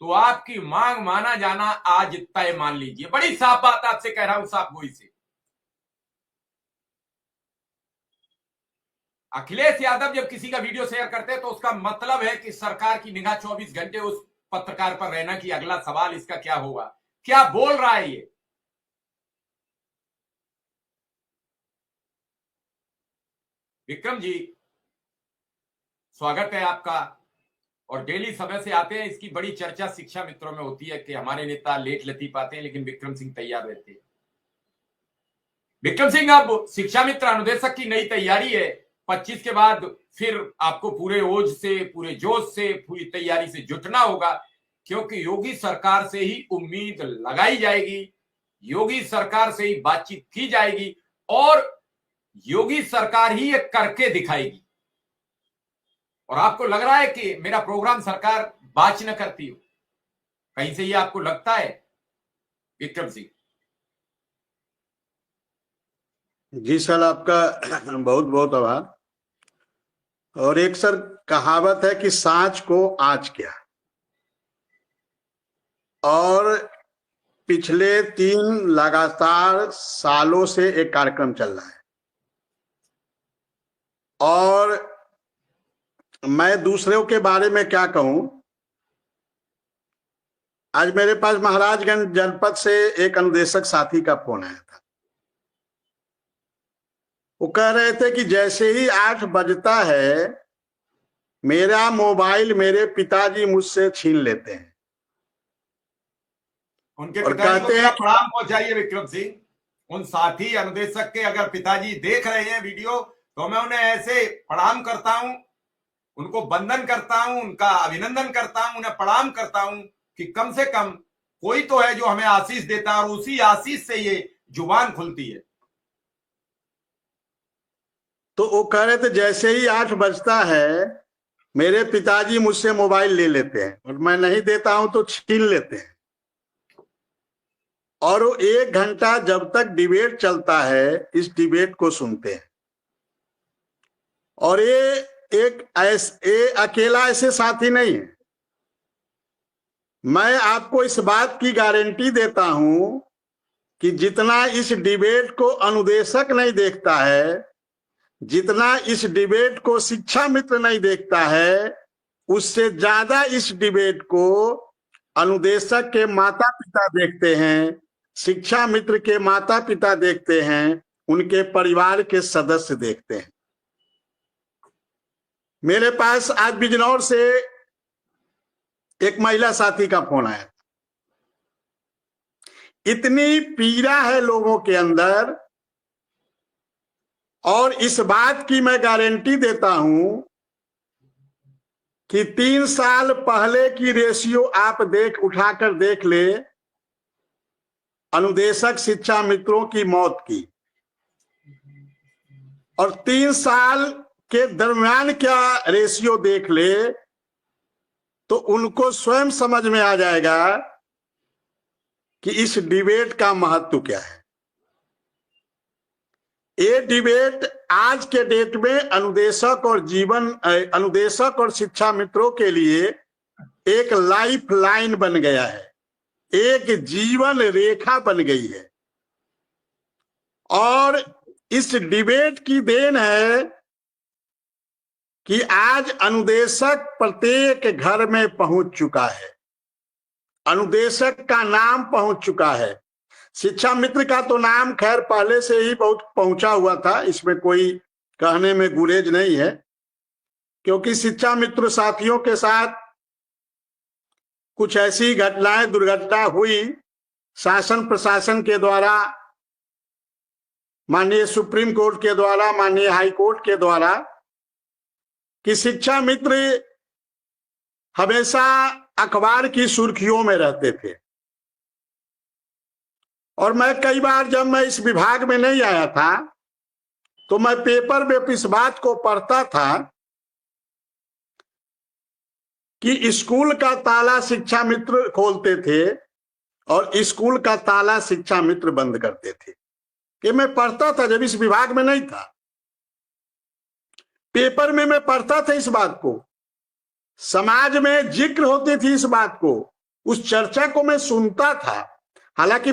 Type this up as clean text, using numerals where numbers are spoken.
तो आपकी मांग माना जाना आज तय मान लीजिए। बड़ी साफ बात आपसे कह रहा हूं, साफ गोई से। अखिलेश यादव जब किसी का वीडियो शेयर करते हैं तो उसका मतलब है कि सरकार की निगाह 24 घंटे उस पत्रकार पर रहना कि अगला सवाल इसका क्या होगा, क्या बोल रहा है ये। विक्रम जी, स्वागत है आपका। और डेली समय से आते हैं, इसकी बड़ी चर्चा शिक्षा मित्रों में होती है कि हमारे नेता लेट लतीफ आते हैं लेकिन विक्रम सिंह तैयार रहते हैं। विक्रम सिंह, अब शिक्षा मित्र अनुदेशक की नई तैयारी है। 25 के बाद फिर आपको पूरे ओज से, पूरे जोश से, पूरी तैयारी से जुटना होगा, क्योंकि योगी सरकार से ही उम्मीद लगाई जाएगी, योगी सरकार से ही बातचीत की जाएगी और योगी सरकार ही ये करके दिखाएगी। और आपको लग रहा है कि मेरा प्रोग्राम सरकार बाच न करती हो, कहीं से ये आपको लगता है विक्रम सिंह? जी सर, आपका बहुत बहुत आभार। और एक सर कहावत है कि सांच को आँच क्या, और पिछले 3 लगातार सालों से एक कार्यक्रम चल रहा है और मैं दूसरों के बारे में क्या कहूं। आज मेरे पास महाराजगंज जनपद से एक अनुदेशक साथी का फोन आया था। वो कह रहे थे कि जैसे ही 8 बजता है मेरा मोबाइल मेरे पिताजी मुझसे छीन लेते हैं उनके और पिताजी को कहते हैं प्रणाम पहुंचाइए विक्रम सिंह। उन साथी अनुदेशक के अगर पिताजी देख रहे हैं वीडियो तो मैं उन्हें ऐसे प्रणाम करता हूं, उनको वंदन करता हूं, उनका अभिनंदन करता हूं, उन्हें प्रणाम करता हूं कि कम से कम कोई तो है जो हमें आशीष देता है और उसी आशीष से ये जुबान खुलती है। तो वो कह रहे थे जैसे ही 8 बजता है मेरे पिताजी मुझसे मोबाइल ले लेते हैं और मैं नहीं देता हूं तो छीन लेते हैं, और वो 1 घंटा जब तक डिबेट चलता है इस डिबेट को सुनते हैं। और ये अकेला ऐसे साथी नहीं है। मैं आपको इस बात की गारंटी देता हूं कि जितना इस डिबेट को अनुदेशक नहीं देखता है, जितना इस डिबेट को शिक्षा मित्र नहीं देखता है, उससे ज्यादा इस डिबेट को अनुदेशक के माता पिता देखते हैं, शिक्षा मित्र के माता पिता देखते हैं, उनके परिवार के सदस्य देखते हैं। मेरे पास आज बिजनौर से एक महिला साथी का फोन आया। इतनी पीड़ा है लोगों के अंदर, और इस बात की मैं गारंटी देता हूं कि 3 साल पहले की रेशियो आप उठाकर देख ले अनुदेशक शिक्षा मित्रों की मौत की, और 3 साल के दरमियान क्या रेशियो देख ले तो उनको स्वयं समझ में आ जाएगा कि इस डिबेट का महत्व क्या है। ये डिबेट आज के डेट में अनुदेशक और शिक्षा मित्रों के लिए एक लाइफ लाइन बन गया है, एक जीवन रेखा बन गई है। और इस डिबेट की देन है कि आज अनुदेशक प्रत्येक घर में पहुंच चुका है, अनुदेशक का नाम पहुंच चुका है। शिक्षा मित्र का तो नाम खैर पहले से ही बहुत पहुंचा हुआ था, इसमें कोई कहने में गुरेज नहीं है, क्योंकि शिक्षा मित्र साथियों के साथ कुछ ऐसी घटनाएं, दुर्घटना हुई शासन प्रशासन के द्वारा, माननीय सुप्रीम कोर्ट के द्वारा, माननीय हाई कोर्ट के द्वारा, कि शिक्षा मित्र हमेशा अखबार की सुर्खियों में रहते थे। और मैं कई बार जब मैं इस विभाग में नहीं आया था तो मैं पेपर में इस बात को पढ़ता था कि स्कूल का ताला शिक्षा मित्र खोलते थे और स्कूल का ताला शिक्षा मित्र बंद करते थे। ये मैं पढ़ता था जब इस विभाग में नहीं था, पेपर में मैं पढ़ता था इस बात को, समाज में जिक्र होती थी इस बात को उस चर्चा को मैं सुनता था। हालांकि